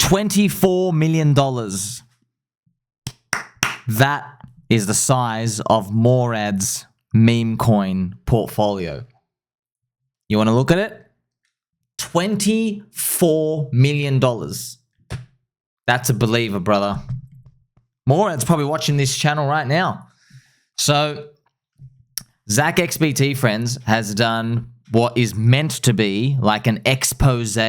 $24 million. That is the size of Morad's meme coin portfolio. You want to look at it? $24 million. That's a believer, brother. Morad's probably watching this channel right now. So, Zach XBT, friends, has done what is meant to be like an expose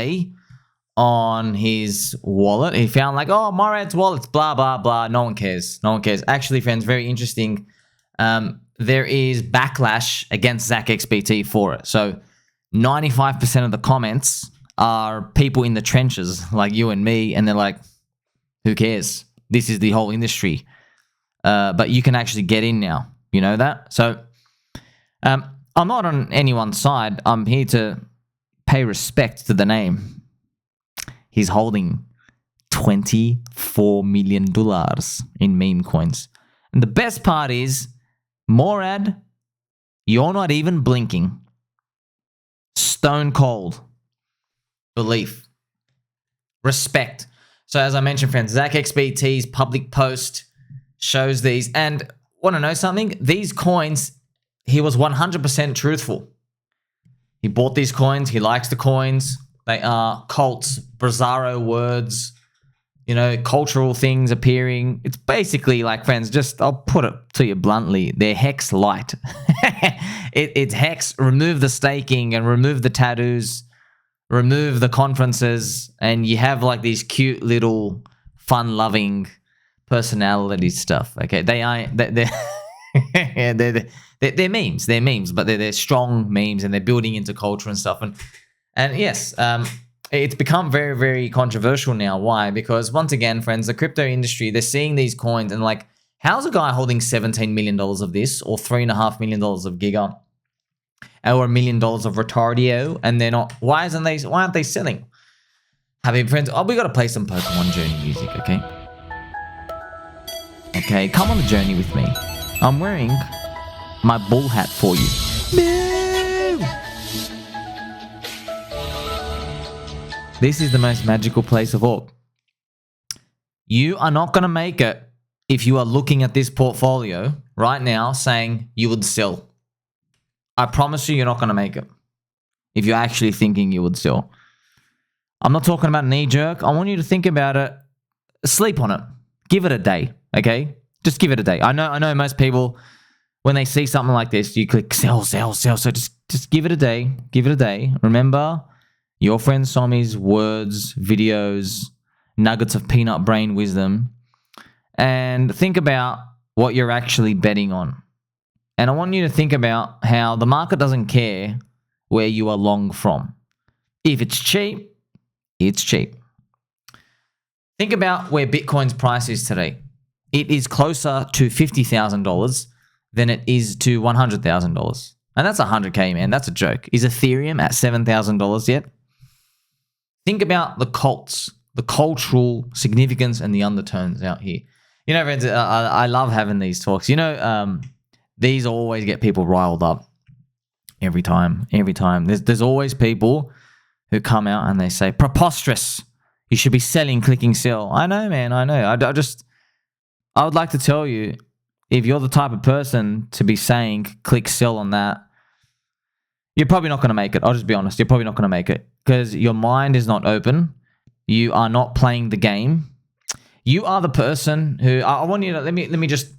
on his wallet. He found like, oh, Morad's wallet's blah, blah, blah. No one cares. No one cares. Actually, friends, very interesting. There is backlash against Zach XBT for it. So 95% of the comments are people in the trenches like you and me. And they're like, who cares? This is the whole industry. But you can actually get in now. You know that? So I'm not on anyone's side. I'm here to pay respect to the name. He's holding $24 million in meme coins. And the best part is, Morad, you're not even blinking. Stone cold. Belief. Respect. So as I mentioned, friends, Zach XBT's public post shows these. And want to know something? These coins, he was 100% truthful. He bought these coins. He likes the coins. They are cults, bizarro words, you know, cultural things appearing. It's basically like, friends, just, I'll put it to you bluntly, they're hex light. It's hex, remove the staking and remove the tattoos, remove the conferences, and you have like these cute little fun-loving personality stuff. Okay, they're memes. They're memes, but they're strong memes, and they're building into culture and stuff. And yes, it's become very, very controversial now. Why? Because once again, friends, the crypto industry, they're seeing these coins and like, how's a guy holding $17 million of this, or $3.5 million of Giga, or $1 million of Retardio, and they're not? Why aren't they selling? Happy friends, we got to play some Pokemon Journey music, okay? Okay, come on the journey with me. I'm wearing my bull hat for you. This is the most magical place of all. You are not going to make it if you are looking at this portfolio right now saying you would sell. I promise you, you're not going to make it if you're actually thinking you would sell. I'm not talking about knee-jerk. I want you to think about it. Sleep on it. Give it a day, okay? Just give it a day. I know most people, when they see something like this, you click sell, sell, sell. So just give it a day. Give it a day. Remember your friend Somi's words, videos, nuggets of peanut brain wisdom, and think about what you're actually betting on. And I want you to think about how the market doesn't care where you are long from. If it's cheap, it's cheap. Think about where Bitcoin's price is today. It is closer to $50,000 than it is to $100,000. And that's $100K, man. That's a joke. Is Ethereum at $7,000 yet? Think about the cults, the cultural significance and the undertones out here. You know, friends, I love having these talks. You know, these always get people riled up every time. There's always people who come out and they say, preposterous. You should be selling, clicking sell. I know, man. I know. I would like to tell you, if you're the type of person to be saying click sell on that, you're probably not going to make it. I'll just be honest. You're probably not going to make it because your mind is not open. You are not playing the game. You are the person who I want you to let me just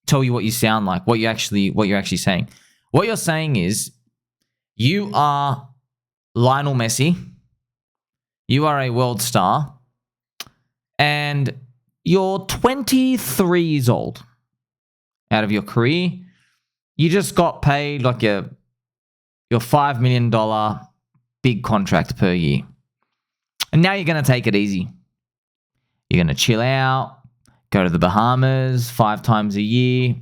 tell you what you sound like, what you're actually saying. What you're saying is you are Lionel Messi. You are a world star, and you're 23 years old. Out of your career, you just got paid like your $5 million big contract per year. And now you're going to take it easy. You're going to chill out, go to the Bahamas 5 times a year.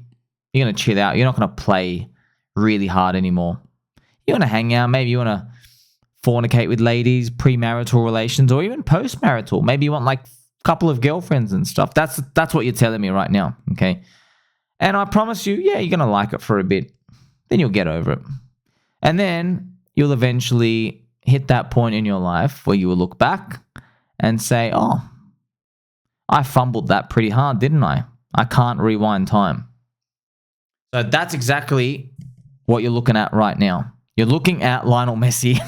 You're going to chill out. You're not going to play really hard anymore. You want to hang out. Maybe you want to fornicate with ladies, premarital relations, or even postmarital. Maybe you want like a couple of girlfriends and stuff. That's what you're telling me right now, okay? And I promise you, yeah, you're going to like it for a bit. Then you'll get over it. And then you'll eventually hit that point in your life where you will look back and say, oh, I fumbled that pretty hard, didn't I? I can't rewind time. So that's exactly what you're looking at right now. You're looking at Lionel Messi.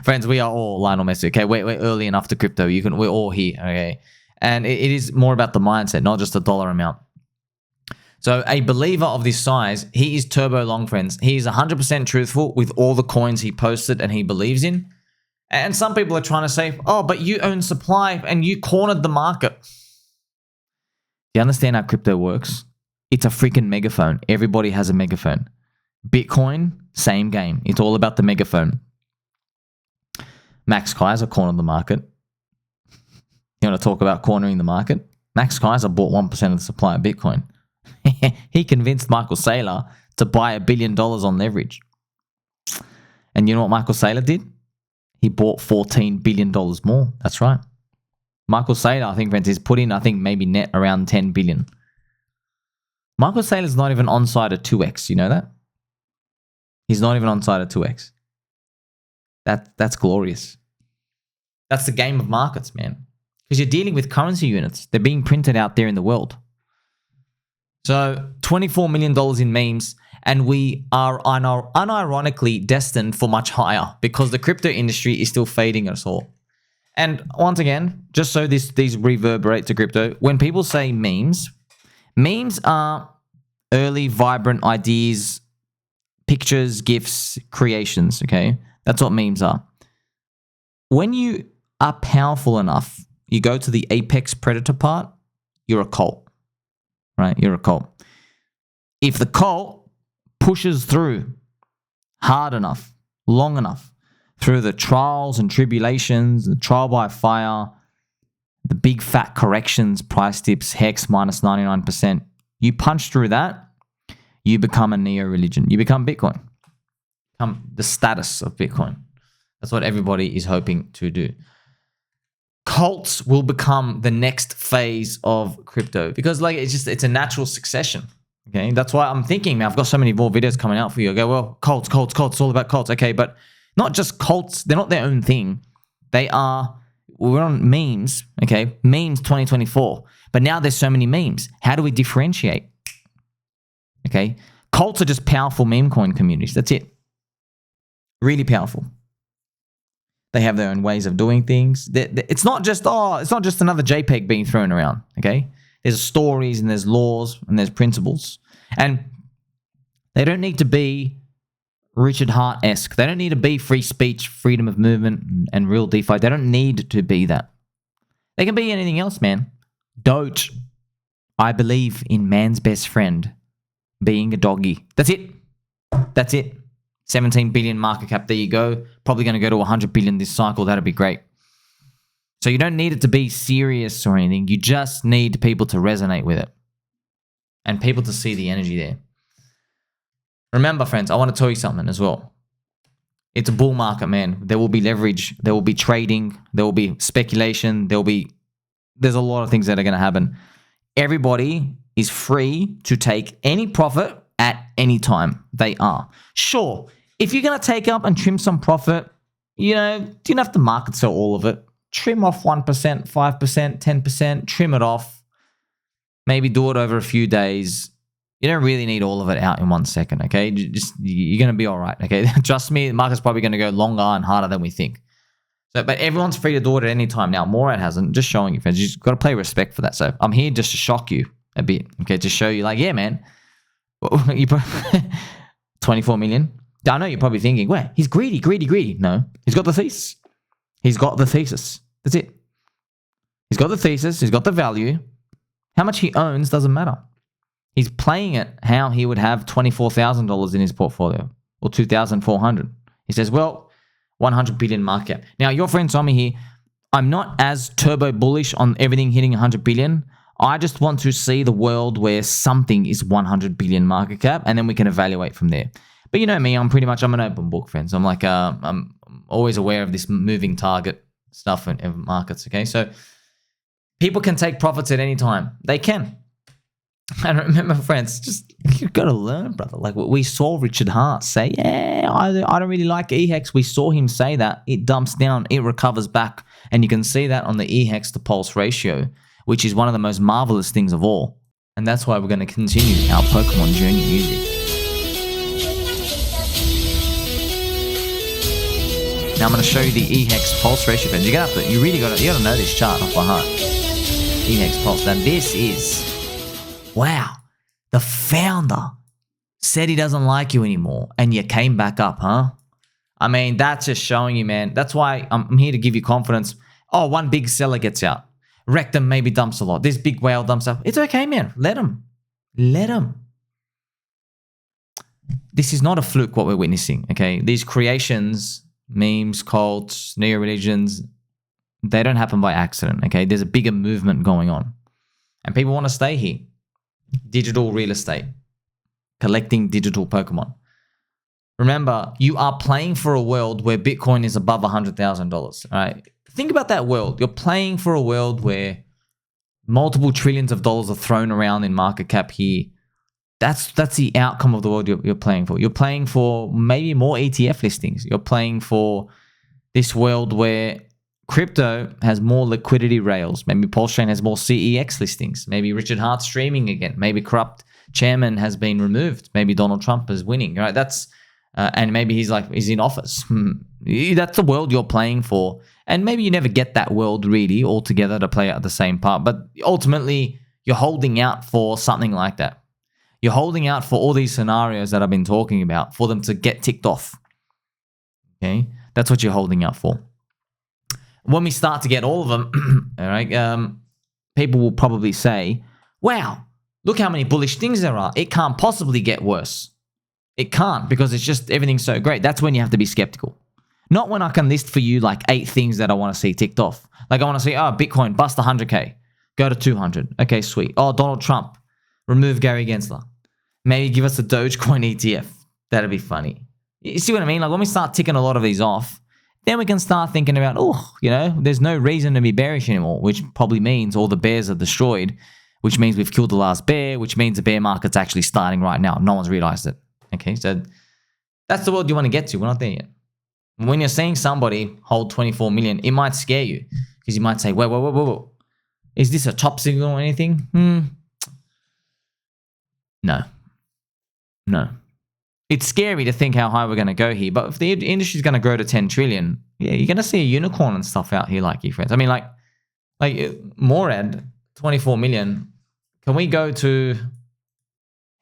Friends, we are all Lionel Messi. Okay, we're early enough to crypto. We're all here. Okay, and it is more about the mindset, not just the dollar amount. So a believer of this size, he is turbo long, friends. He is 100% truthful with all the coins he posted and he believes in. And some people are trying to say, oh, but you own supply and you cornered the market. You understand how crypto works? It's a freaking megaphone. Everybody has a megaphone. Bitcoin, same game. It's all about the megaphone. Max Keiser cornered the market. You want to talk about cornering the market? Max Keiser bought 1% of the supply of Bitcoin. He convinced Michael Saylor to buy $1 billion on leverage. And you know what Michael Saylor did? He bought $14 billion more. That's right. Michael Saylor, I think, friends, is put in, maybe net around 10 billion. Michael Saylor's not even on side of 2x. You know that? He's not even on side of 2x. That's glorious. That's the game of markets, man. Because you're dealing with currency units. They're being printed out there in the world. So $24 million in memes, and we are unironically destined for much higher because the crypto industry is still fading us all. And once again, just so these reverberate to crypto, when people say memes are early, vibrant ideas, pictures, GIFs, creations, okay? That's what memes are. When you are powerful enough, you go to the apex predator part, you're a cult. Right? You're a cult. If the cult pushes through hard enough, long enough, through the trials and tribulations, the trial by fire, the big fat corrections, price dips, hex minus 99%, you punch through that, you become a neo-religion. You become Bitcoin. Become the status of Bitcoin. That's what everybody is hoping to do. Cults will become the next phase of crypto because it's a natural succession. Okay. That's why I'm thinking, man, I've got so many more videos coming out for you. I go, well, cults, it's all about cults. Okay. But not just cults. They're not their own thing. We're on memes. Okay. Memes 2024, but now there's so many memes. How do we differentiate? Okay. Cults are just powerful meme coin communities. That's it. Really powerful. They have their own ways of doing things. It's not just another JPEG being thrown around, okay? There's stories and there's laws and there's principles. And they don't need to be Richard Hart-esque. They don't need to be free speech, freedom of movement, and real DeFi. They don't need to be that. They can be anything else, man. Doge. I believe in man's best friend being a doggy. That's it. That's it. 17 billion market cap. There you go. Probably going to go to 100 billion this cycle. That'd be great. So you don't need it to be serious or anything. You just need people to resonate with it and people to see the energy there. Remember, friends, I want to tell you something as well. It's a bull market, man. There will be leverage. There will be trading. There will be speculation. There's a lot of things that are going to happen. Everybody is free to take any profit at any time. They are. Sure, if you're going to take up and trim some profit, you don't have to market sell all of it. Trim off 1%, 5%, 10%, trim it off. Maybe do it over a few days. You don't really need all of it out in 1 second, okay? You're going to be all right, okay? Trust me, the market's probably going to go longer and harder than we think. But everyone's free to do it at any time. Now, Morad hasn't. Just showing you, friends. You just got to play respect for that. So I'm here just to shock you a bit, okay? To show you, yeah, man. 24 million. I know you're probably thinking, wait, he's greedy. No, he's got the thesis. That's it. He's got the thesis. He's got the value. How much he owns doesn't matter. He's playing it how he would have $24,000 in his portfolio or 2,400. He says, well, 100 billion market cap. Now, your friend Tommy here, I'm not as turbo bullish on everything hitting 100 billion. I just want to see the world where something is 100 billion market cap, and then we can evaluate from there. But you know me, I'm an open book, friends. I'm I'm always aware of this moving target stuff in markets, okay? So people can take profits at any time. They can. And remember, friends, just you got to learn, brother. Like we saw Richard Hart say, yeah, I don't really like EHEX. We saw him say that. It dumps down, it recovers back. And you can see that on the EHEX to pulse ratio, which is one of the most marvelous things of all. And that's why we're going to continue our Pokemon journey music. Now I'm going to show you the EHEX pulse ratio, friends. You really got to know this chart off by heart. EHEX pulse. Now this is... Wow, the founder said he doesn't like you anymore and you came back up, huh? I mean, that's just showing you, man. That's why I'm here to give you confidence. Oh, one big seller gets out. Rectum maybe dumps a lot. This big whale dumps up. It's okay, man. Let him. Let him. This is not a fluke what we're witnessing, okay? These creations, memes, cults, neo-religions, they don't happen by accident, okay? There's a bigger movement going on. And people want to stay here. Digital real estate, collecting digital Pokemon. Remember, you are playing for a world where Bitcoin is above $100,000. All right, think about that world. You're playing for a world where multiple trillions of dollars are thrown around in market cap here. That's the outcome of the world you're playing for. You're playing for maybe more ETF listings. You're playing for this world where crypto has more liquidity rails. Maybe Pulse Chain has more CEX listings. Maybe Richard Hart streaming again. Maybe corrupt chairman has been removed. Maybe Donald Trump is winning. Right? That's and maybe he's in office. That's the world you're playing for. And maybe you never get that world really all together to play out the same part. But ultimately, you're holding out for something like that. You're holding out for all these scenarios that I've been talking about for them to get ticked off. Okay, that's what you're holding out for. When we start to get all of them, all right, people will probably say, wow, look how many bullish things there are. It can't possibly get worse. It can't because it's just everything's so great. That's when you have to be skeptical. Not when I can list for you like 8 things that I want to see ticked off. Like I want to see, oh, Bitcoin, bust 100K. Go to 200. Okay, sweet. Oh, Donald Trump, remove Gary Gensler. Maybe give us a Dogecoin ETF. That'd be funny. You see what I mean? Like when we start ticking a lot of these off, then we can start thinking about, there's no reason to be bearish anymore, which probably means all the bears are destroyed, which means we've killed the last bear, which means the bear market's actually starting right now. No one's realized it. Okay, so that's the world you want to get to. We're not there yet. When you're seeing somebody hold 24 million, it might scare you because you might say, whoa. Is this a top signal or anything? No. It's scary to think how high we're going to go here, but if the industry is going to grow to 10 trillion, yeah, you're going to see a unicorn and stuff out here like you, friends. I mean, like Morad, 24 million. Can we go to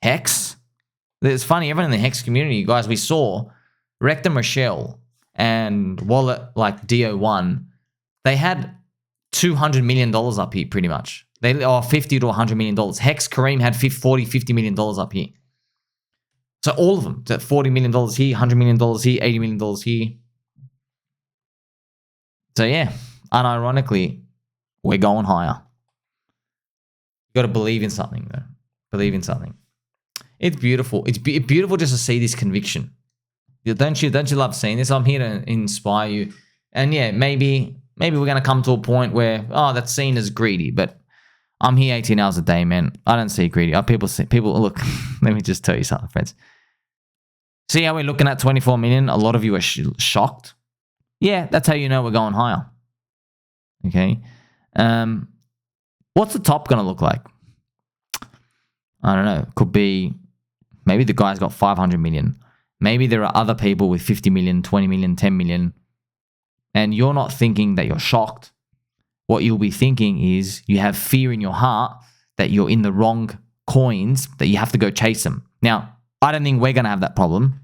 Hex? It's funny, everyone in the Hex community, guys, we saw Rectum Rochelle and Wallet like DO1, they had $200 million up here pretty much. They are $50 to $100 million. Hex Kareem had $50 million up here. So all of them, $40 million here, $100 million here, $80 million here. So yeah, unironically, we're going higher. You got to believe in something though. Believe in something. It's beautiful. It's beautiful just to see this conviction. Don't you love seeing this? I'm here to inspire you. And yeah, maybe we're going to come to a point where, that's seen as greedy, but I'm here 18 hours a day, man. I don't see greedy. People look, let me just tell you something, friends. See how we're looking at 24 million? A lot of you are shocked. Yeah, that's how you know we're going higher. Okay. What's the top going to look like? I don't know. Could be, maybe the guy's got 500 million. Maybe there are other people with 50 million, 20 million, 10 million. And you're not thinking that you're shocked. What you'll be thinking is you have fear in your heart that you're in the wrong coins, that you have to go chase them. Now, I don't think we're going to have that problem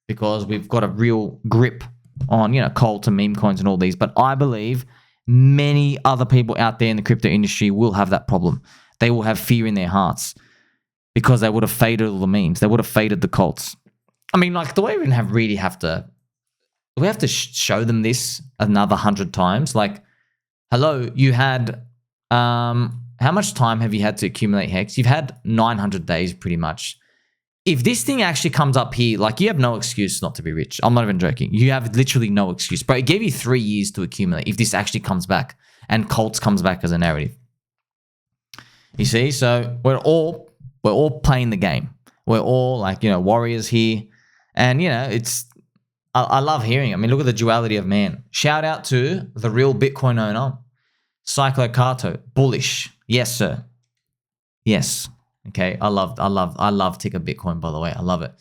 because we've got a real grip on, Colt and meme coins and all these. But I believe many other people out there in the crypto industry will have that problem. They will have fear in their hearts because they would have faded all the memes. They would have faded the Colts. I mean, like, do we even have to show them this another 100 times? Like, hello, you had, how much time have you had to accumulate Hex? You've had 900 days pretty much. If this thing actually comes up here, like, you have no excuse not to be rich. I'm not even joking. You have literally no excuse. But it gave you 3 years to accumulate if this actually comes back and Colts comes back as a narrative. You see? So we're all We're all playing the game. We're all like, warriors here. And, I love hearing it. I mean, look at the duality of man. Shout out to the real Bitcoin owner, Cyclocato. Bullish. Yes, sir. Yes. Okay. I love ticker Bitcoin, by the way. I love it.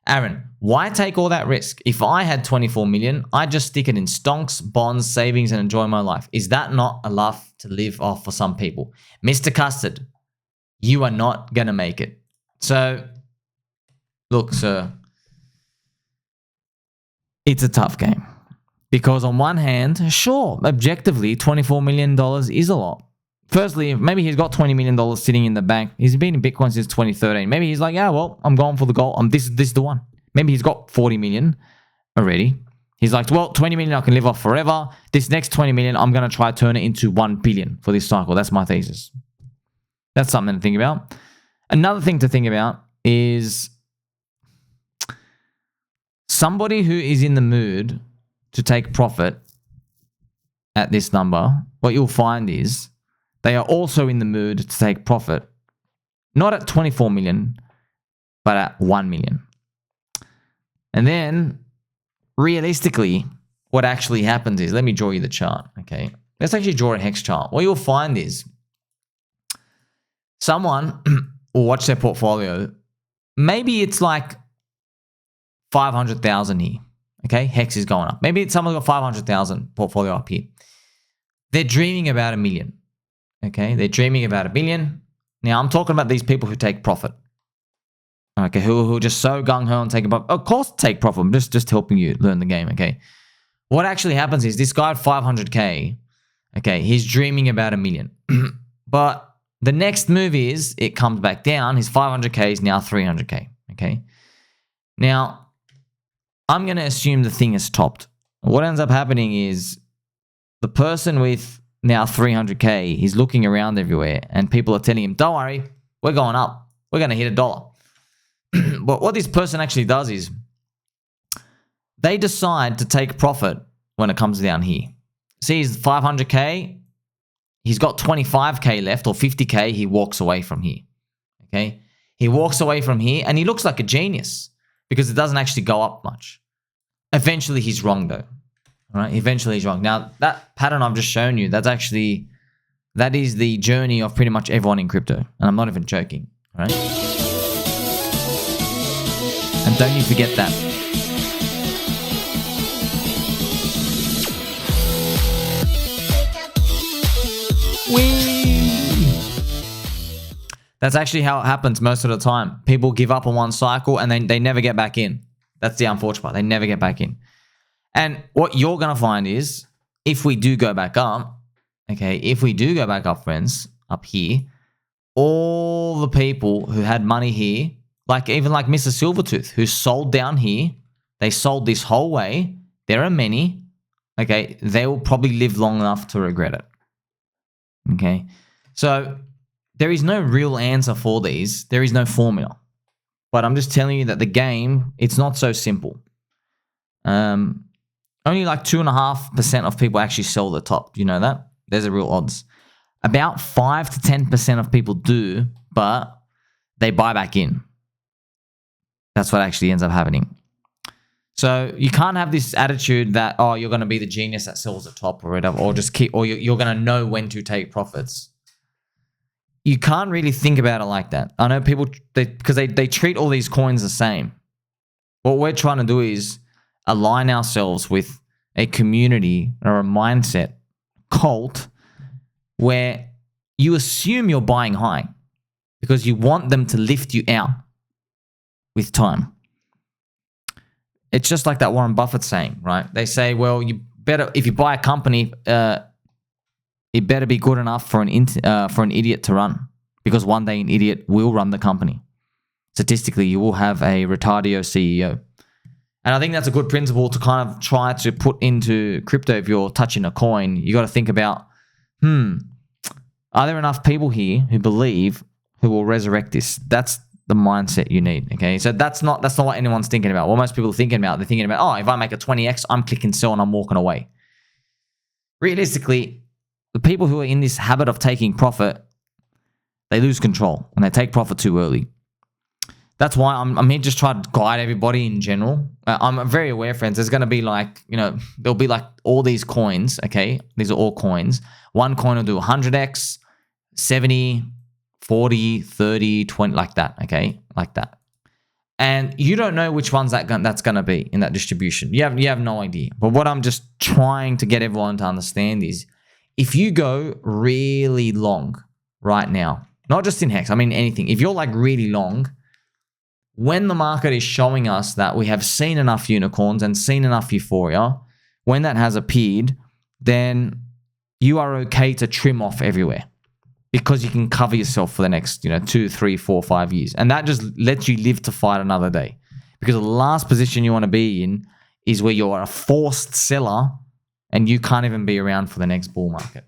Aaron, why take all that risk? If I had 24 million, I'd just stick it in stonks, bonds, savings, and enjoy my life. Is that not enough to live off for some people? Mr. Custard, you are not going to make it. So, look, sir, it's a tough game. Because on one hand, sure, objectively, $24 million is a lot. Firstly, maybe he's got $20 million sitting in the bank. He's been in Bitcoin since 2013. Maybe he's like, yeah, well, I'm going for the goal. This is the one. Maybe he's got 40 million already. He's like, well, 20 million I can live off forever. This next 20 million, I'm going to try to turn it into 1 billion for this cycle. That's my thesis. That's something to think about. Another thing to think about is somebody who is in the mood to take profit at this number, what you'll find is they are also in the mood to take profit, not at 24 million, but at 1 million. And then, realistically, what actually happens is, let me draw you the chart, okay? Let's actually draw a hex chart. What you'll find is someone will watch their portfolio. Maybe it's like 500,000 here, okay? Hex is going up. Maybe it's someone's got 500,000 portfolio up here. They're dreaming about 1 million. Okay, they're dreaming about 1 billion. Now, I'm talking about these people who take profit. Okay, who are just so gung-ho and taking profit. Of course, take profit. I'm just helping you learn the game, okay? What actually happens is this guy at 500K, okay, he's dreaming about 1 million. But the next move is it comes back down. His 500K is now 300K, okay? Now, I'm going to assume the thing is topped. What ends up happening is the person with now 300K, he's looking around everywhere and people are telling him, don't worry, we're going up. We're going to hit $1. But what this person actually does is they decide to take profit when it comes down here. See, he's 500K, he's got 25K left or 50K, he walks away from here. Okay? He walks away from here and he looks like a genius because it doesn't actually go up much. Eventually he's wrong though. All right, eventually he's wrong. Now, that pattern I've just shown you, that is the journey of pretty much everyone in crypto. And I'm not even joking, all right? And don't you forget that. Whee! That's actually how it happens most of the time. People give up on one cycle and then they never get back in. That's the unfortunate part. They never get back in. And what you're going to find is, if we do go back up, okay, if we do go back up, friends, up here, all the people who had money here, even like Mr. Silvertooth, who sold down here, they sold this whole way. There are many, okay, they will probably live long enough to regret it. Okay, so there is no real answer for these. There is no formula. But I'm just telling you that the game, it's not so simple. Only like 2.5% of people actually sell the top. Do you know that? There's a real odds. About 5 to 10% of people do, but they buy back in. That's what actually ends up happening. So you can't have this attitude that, oh, you're going to be the genius that sells the top or whatever, or just keep, or you're going to know when to take profits. You can't really think about it like that. I know people, because they treat all these coins the same. What we're trying to do is align ourselves with a community or a mindset cult where you assume you're buying high because you want them to lift you out with time. It's just like that Warren Buffett saying, right? They say, well, you better, if you buy a company, it better be good enough for an idiot to run, because one day an idiot will run the company. Statistically, you will have a retardio CEO. And I think that's a good principle to kind of try to put into crypto. If you're touching a coin, you got to think about, are there enough people here who believe who will resurrect this? That's the mindset you need, okay? So that's not what anyone's thinking about. What most people are thinking about, they're thinking about, oh, if I make a 20x, I'm clicking sell and I'm walking away. Realistically, the people who are in this habit of taking profit, They lose control and they take profit too early. That's why I'm here just trying to guide everybody in general. I'm very aware, friends. There's going to be like, there'll be like all these coins, okay? These are all coins. One coin will do 100x, 70, 40, 30, 20, like that, okay? Like that. And you don't know which ones that's going to be in that distribution. You have no idea. But what I'm just trying to get everyone to understand is if you go really long right now, not just in Hex, I mean anything. If you're like really long, when the market is showing us that we have seen enough unicorns and seen enough euphoria, when that has appeared, then you are okay to trim off everywhere because you can cover yourself for the next, 2, 3, 4, 5 years. And that just lets you live to fight another day. Because the last position you want to be in is where you're a forced seller and you can't even be around for the next bull market.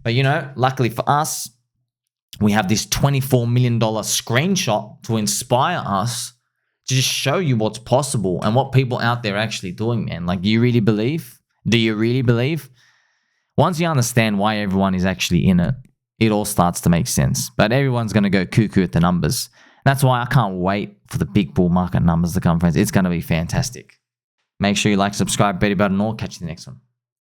But, luckily for us, we have this $24 million screenshot to inspire us to just show you what's possible and what people out there are actually doing, man. Like, do you really believe? Do you really believe? Once you understand why everyone is actually in it, it all starts to make sense. But everyone's going to go cuckoo at the numbers. That's why I can't wait for the big bull market numbers to come, friends. It's going to be fantastic. Make sure you like, subscribe, bet about it, and all. Catch you in the next one.